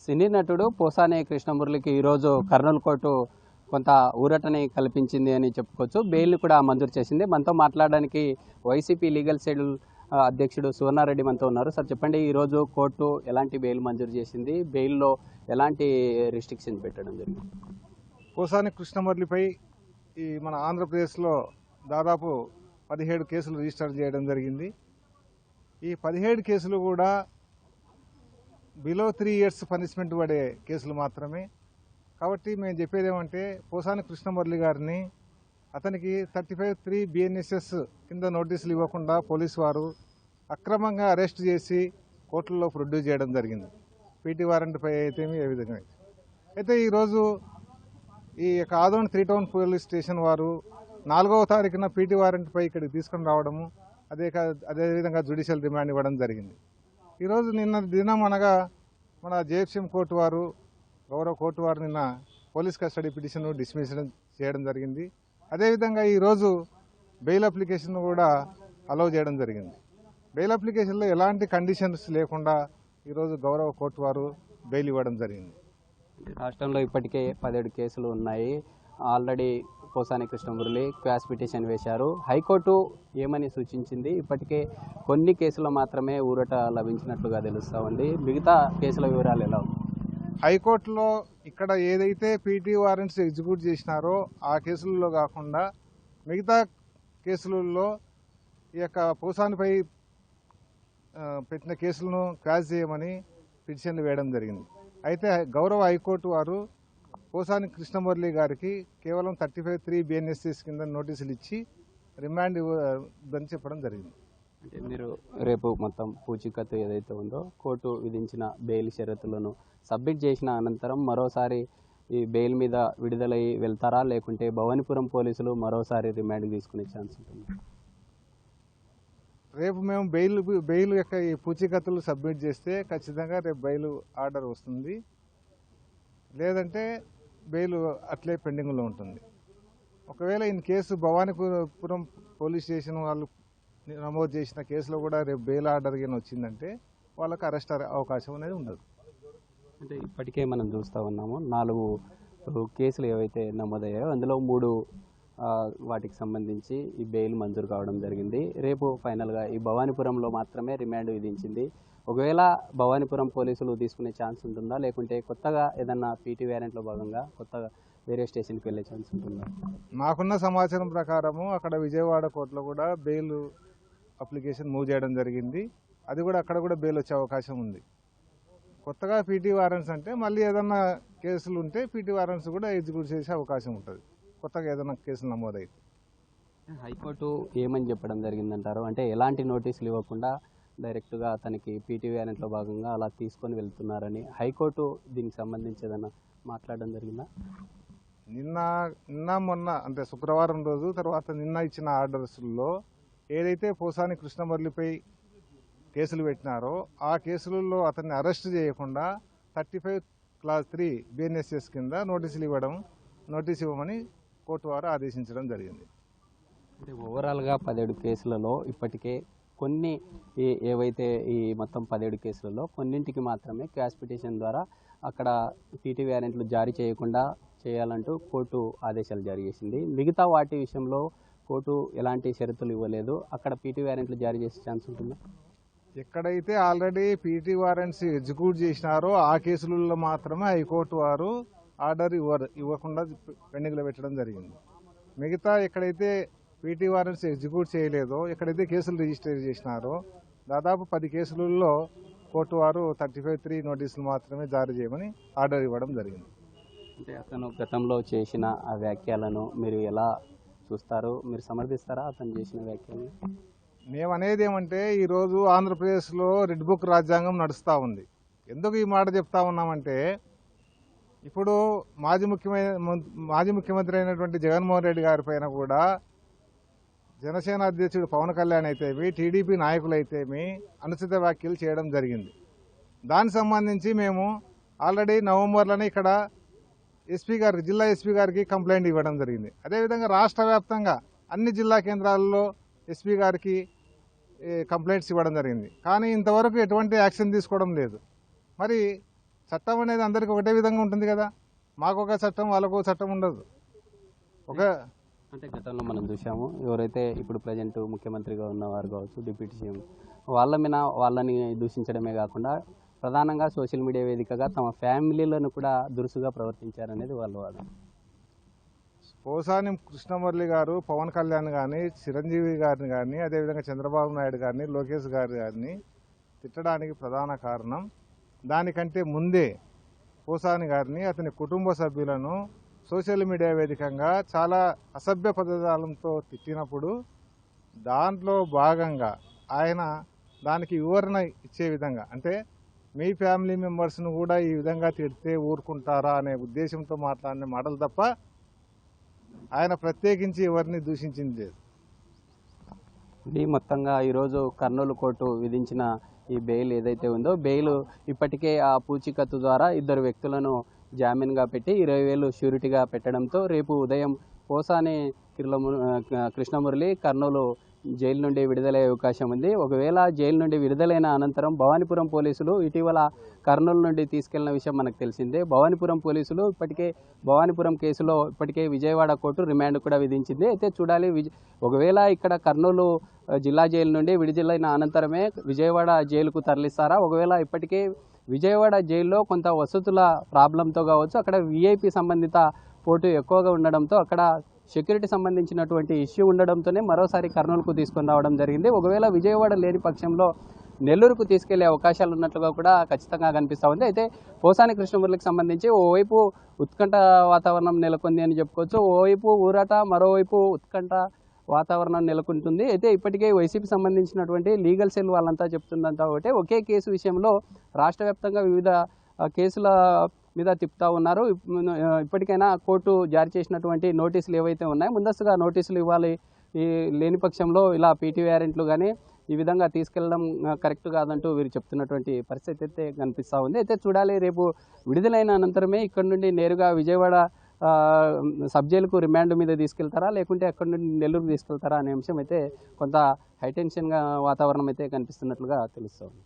సినీ నటుడు పోసాని కృష్ణమురళికి ఈరోజు కర్నూలు కోర్టు కొంత ఊరటని కల్పించింది అని చెప్పుకోవచ్చు. బెయిల్ని కూడా మంజూరు చేసింది. మనతో మాట్లాడడానికి వైసీపీ లీగల్ సెల్ అధ్యక్షుడు సువర్ణారెడ్డి మనతో ఉన్నారు. సార్ చెప్పండి, ఈరోజు కోర్టు ఎలాంటి బెయిల్ మంజూరు చేసింది? బెయిల్లో ఎలాంటి రిస్ట్రిక్షన్స్ పెట్టడం జరిగింది? పోసాని కృష్ణమురళిపై మన ఆంధ్రప్రదేశ్లో దాదాపు 17 కేసులు రిజిస్టర్ చేయడం జరిగింది. ఈ 17 కేసులు కూడా బిలో 3 years పనిష్మెంట్ పడే కేసులు మాత్రమే. కాబట్టి మేము చెప్పేది ఏమంటే, పోసాని కృష్ణమురళి గారిని అతనికి 35(3) BNSS కింద నోటీసులు ఇవ్వకుండా పోలీసు వారు అక్రమంగా అరెస్ట్ చేసి కోర్టుల్లో ప్రొడ్యూస్ చేయడం జరిగింది. పీటీ వారెంట్పై అయితేమి ఏ విధంగా అయితే ఈరోజు ఈ యొక్క ఆదోని 3 Town పోలీస్ స్టేషన్ వారు 4వ తారీఖున పీటీ వారెంట్పై ఇక్కడికి తీసుకుని రావడము, అదేవిధంగా జ్యుడిషియల్ రిమాండ్ ఇవ్వడం జరిగింది. ఈరోజు నిన్న దినం అనగా మన జేఎఫ్సీఎం కోర్టు వారు, గౌరవ కోర్టు వారు నిన్న పోలీస్ కస్టడీ పిటిషన్ డిస్మిస్ చేయడం జరిగింది. అదేవిధంగా ఈరోజు బెయిల్ అప్లికేషన్ కూడా అలౌ చేయడం జరిగింది. బెయిల్ అప్లికేషన్లో ఎలాంటి కండిషన్స్ లేకుండా ఈరోజు గౌరవ కోర్టు వారు బెయిల్ ఇవ్వడం జరిగింది. రాష్ట్రంలో ఇప్పటికే 17 కేసులు ఉన్నాయి. Already Posani Krishnamurali quash petition వేశారు. హైకోర్టు ఏమని సూచించింది? ఇప్పటికే కొన్ని కేసులు మాత్రమే ఊరట లభించినట్లుగా తెలుస్తూ ఉంది. మిగతా కేసుల వివరాలు ఎలా ఉంది? హైకోర్టులో ఇక్కడ ఏదైతే పీటీ వారెంట్స్ ఎగ్జిక్యూట్ చేసినారో ఆ కేసులలో కాకుండా మిగతా కేసులలో ఈ యొక్క పోసానిపై పెట్టిన కేసులను క్వాష్ చేయమని పిటిషన్లు వేయడం జరిగింది. అయితే గౌరవ హైకోర్టు వారు పోసాని కృష్ణమురళి గారికి కేవలం 35(3) BNSS కింద నోటీసులు ఇచ్చి రిమాండ్ ఇవ్వని చెప్పడం జరిగింది. అంటే మీరు రేపు మొత్తం పూచీకత్తు ఏదైతే ఉందో కోర్టు విధించిన బెయిల్ షరతులను సబ్మిట్ చేసిన అనంతరం మరోసారి ఈ బెయిల్ మీద విడుదలయ్యి వెళ్తారా, లేకుంటే భవానీపురం పోలీసులు మరోసారి రిమాండ్ తీసుకునే ఛాన్స్ ఉంటుంది? రేపు మేము బెయిల్ యొక్క ఈ పూచీకత్తులు సబ్మిట్ చేస్తే ఖచ్చితంగా రేపు బెయిల్ ఆర్డర్ వస్తుంది. లేదంటే బెయిల్ అట్లే పెండింగ్లో ఉంటుంది. ఒకవేళ in case Bhavanipuram police station వాళ్ళు నమోదు చేసిన కేసులో కూడా రేపు బెయిల్ ఆర్డర్ కింద వచ్చిందంటే వాళ్ళకి అరెస్ట్ అవకాశం అనేది ఉండదు. అంటే ఇప్పటికే మనం చూస్తూ ఉన్నాము 4 కేసులు ఏవైతే నమోదయ్యాయో అందులో 3 వాటికి సంబంధించి ఈ బెయిల్ మంజూరు కావడం జరిగింది. రేపు ఫైనల్గా ఈ భవానీపురంలో మాత్రమే రిమాండ్ విధించింది. ఒకవేళ భవానీపురం పోలీసులు తీసుకునే ఛాన్స్ ఉంటుందా, లేకుంటే కొత్తగా ఏదన్నా పీటీ వ్యారెంట్లో భాగంగా కొత్తగా వేరే స్టేషన్కి వెళ్ళే ఛాన్స్ ఉంటుందా? మాకున్న సమాచారం ప్రకారము అక్కడ విజయవాడ కోర్టులో కూడా బెయిల్ అప్లికేషన్ మూవ్ చేయడం జరిగింది. అది కూడా అక్కడ కూడా బెయిల్ వచ్చే అవకాశం ఉంది. కొత్తగా పీటీ వారెంట్స్ అంటే మళ్ళీ ఏదన్నా కేసులు ఉంటే పీటీ వారెంట్స్ కూడా ఎగ్జిక్యూట్ చేసే అవకాశం ఉంటుంది, కొత్తగా ఏదైనా కేసులు నమోదైతే. హైకోర్టు ఏమని చెప్పడం జరిగిందంటారు? అంటే ఎలాంటి నోటీసులు ఇవ్వకుండా డైరెక్ట్గా అతనికి పీటీ వ్యారెంట్లో భాగంగా అలా తీసుకొని వెళ్తున్నారని హైకోర్టు దీనికి సంబంధించి ఏదైనా మాట్లాడడం జరిగిందా? నిన్న మొన్న అంటే శుక్రవారం రోజు తర్వాత నిన్న ఇచ్చిన ఆర్డర్స్లో ఏదైతే పోసాని కృష్ణమురళిపై కేసులు పెట్టినారో ఆ కేసులలో అతన్ని అరెస్ట్ చేయకుండా 35(3) BNSS కింద నోటీసు ఇవ్వమని కోర్టు వారు ఆదేశించడం జరిగింది. అంటే ఓవరాల్గా 17 కేసులలో ఇప్పటికే కొన్ని ఏవైతే ఈ మొత్తం 17 కేసులలో కొన్నింటికి మాత్రమే క్వాష్ పిటిషన్ ద్వారా అక్కడ పీటీ వ్యారెంట్లు జారీ చేయకుండా చేయాలంటూ కోర్టు ఆదేశాలు జారీ చేసింది. మిగతా వాటి విషయంలో కోర్టు ఎలాంటి షరతులు ఇవ్వలేదు. అక్కడ పీటీ వ్యారెంట్లు జారీ చేసే ఛాన్స్ ఉంటుందా? ఎక్కడైతే ఆల్రెడీ పీటీ వారెంట్స్ ఎగ్జిక్యూట్ చేసినారో ఆ కేసులలో మాత్రమే హైకోర్టు వారు ఆర్డర్ ఇవ్వకుండా పెండింగ్లో పెట్టడం జరిగింది. మిగతా ఎక్కడైతే పీటీ వారెంట్స్ ఎగ్జిక్యూట్ చేయలేదో, ఎక్కడైతే కేసులు రిజిస్టర్ చేసినారో దాదాపు 10 కేసులలో కోర్టు వారు 35(3) నోటీసులు మాత్రమే జారీ చేయమని ఆర్డర్ ఇవ్వడం జరిగింది. అంటే అతను గతంలో చేసిన ఆ వ్యాఖ్యలను మీరు ఎలా చూస్తారు? మీరు సమర్థిస్తారా అతను చేసిన వ్యాఖ్యలను? మేము అనేది ఏమంటే, ఈరోజు ఆంధ్రప్రదేశ్లో రెడ్ బుక్ రాజ్యాంగం నడుస్తూ ఉంది. ఎందుకు ఈ మాట చెప్తా ఉన్నామంటే, ఇప్పుడు మాజీ ముఖ్యమంత్రి అయినటువంటి జగన్మోహన్ రెడ్డి గారి పైన కూడా జనసేన అధ్యక్షుడు పవన్ కళ్యాణ్ అయితేమి, టీడీపీ నాయకులు అయితేమి అనుచిత వ్యాఖ్యలు చేయడం జరిగింది. దానికి సంబంధించి మేము ఆల్రెడీ నవంబర్లోనే ఇక్కడ జిల్లా ఎస్పీ గారికి కంప్లైంట్ ఇవ్వడం జరిగింది. అదేవిధంగా రాష్ట్ర వ్యాప్తంగా అన్ని జిల్లా కేంద్రాల్లో ఎస్పీ గారికి కంప్లైంట్స్ ఇవ్వడం జరిగింది. కానీ ఇంతవరకు ఎటువంటి యాక్షన్ తీసుకోవడం లేదు. మరి చట్టం అనేది అందరికీ ఒకటే విధంగా ఉంటుంది కదా, మాకు ఒక చట్టం వాళ్ళకు చట్టం ఉండదు. ఒక అంటే గతంలో మనం చూసాము, ఎవరైతే ఇప్పుడు ప్రజెంట్ ముఖ్యమంత్రిగా ఉన్నవారు కావచ్చు, డిప్యూటీ సీఎం, వాళ్ళని దూషించడమే కాకుండా ప్రధానంగా సోషల్ మీడియా వేదికగా తమ ఫ్యామిలీలను కూడా దురుసుగా ప్రవర్తించారనేది వాళ్ళ వాదన. పోసాని కృష్ణమురళి గారు పవన్ కళ్యాణ్ కానీ, చిరంజీవి గారిని కానీ, అదేవిధంగా చంద్రబాబు నాయుడు గారిని, లోకేష్ గారు గారిని తిట్టడానికి ప్రధాన కారణం, దానికంటే ముందే పోసాని గారిని, అతని కుటుంబ సభ్యులను సోషల్ మీడియా వేదికగా చాలా అసభ్య పదజాలంతో తిట్టినప్పుడు దాంట్లో భాగంగా ఆయన దానికి వివరణ ఇచ్చే విధంగా, అంటే మీ ఫ్యామిలీ మెంబర్స్ను కూడా ఈ విధంగా తిడితే ఊరుకుంటారా అనే ఉద్దేశంతో మాట్లాడిన మాటలు తప్ప ఆయన ప్రత్యేకించి ఎవరిని దూషించింది లేదు. ఇది మొత్తంగా ఈరోజు కర్నూలు కోర్టు విధించిన ఈ బెయిల్ ఏదైతే ఉందో, బెయిల్ ఇప్పటికే ఆ పూచీకత్తు ద్వారా 2 వ్యక్తులను జామీన్గా పెట్టి 20,000 షూరిటీగా పెట్టడంతో రేపు ఉదయం పోసాని కృష్ణమురళి కర్నూలు జైలు నుండి విడుదలయ్యే అవకాశం ఉంది. ఒకవేళ జైలు నుండి విడుదలైన అనంతరం భవానీపురం పోలీసులు ఇటీవల కర్నూలు నుండి తీసుకెళ్లిన విషయం మనకు తెలిసిందే. భవానీపురం పోలీసులు భవానీపురం కేసులో ఇప్పటికే విజయవాడ కోర్టు రిమాండ్ కూడా విధించింది. అయితే చూడాలి, ఒకవేళ ఇక్కడ కర్నూలు జిల్లా జైలు నుండి విడుదలైన అనంతరమే విజయవాడ జైలుకు తరలిస్తారా? ఒకవేళ ఇప్పటికే విజయవాడ జైల్లో కొంత వసతుల ప్రాబ్లంతో కావచ్చు, అక్కడ విఐపి సంబంధిత పోటు ఎక్కువగా ఉండడంతో అక్కడ సెక్యూరిటీ సంబంధించినటువంటి ఇష్యూ ఉండడంతోనే మరోసారి కర్నూలుకు తీసుకొని రావడం జరిగింది. ఒకవేళ విజయవాడ లేని పక్షంలో నెల్లూరుకు తీసుకెళ్లే అవకాశాలు ఉన్నట్లుగా కూడా ఖచ్చితంగా కనిపిస్తూ ఉంది. అయితే పోసాని కృష్ణమురళికి సంబంధించి ఓవైపు ఉత్కంఠ వాతావరణం నెలకొంది అని చెప్పుకోవచ్చు, ఓవైపు ఊరట, మరోవైపు ఉత్కంఠ వాతావరణం నెలకొంటుంది. అయితే ఇప్పటికే వైసీపీ సంబంధించినటువంటి లీగల్ సెల్ వాళ్ళంతా చెప్తుందంతా ఒకటే, ఒకే కేసు విషయంలో రాష్ట్ర వ్యాప్తంగా వివిధ కేసుల మీద తిప్పుతూ ఉన్నారు. ఇప్పటికైనా కోర్టు జారీ చేసినటువంటి నోటీసులు ఏవైతే ఉన్నాయో ముందస్తుగా నోటీసులు ఇవ్వాలి, లేని పక్షంలో ఇలా పీటీ వ్యారెంట్లు కానీ ఈ విధంగా తీసుకెళ్లడం కరెక్ట్ కాదంటూ వీరు చెప్తున్నటువంటి పరిస్థితి అయితే కనిపిస్తూ ఉంది. అయితే చూడాలి, రేపు విడుదలైన అనంతరమే ఇక్కడ నుండి నేరుగా విజయవాడ సబ్ జైలుకు రిమాండ్ మీద తీసుకెళ్తారా, లేకుంటే అక్కడ నుండి నెల్లూరుకు తీసుకెళ్తారా అనే అంశం అయితే కొంత హైటెన్షన్గా వాతావరణం అయితే కనిపిస్తున్నట్లుగా తెలుస్తుంది.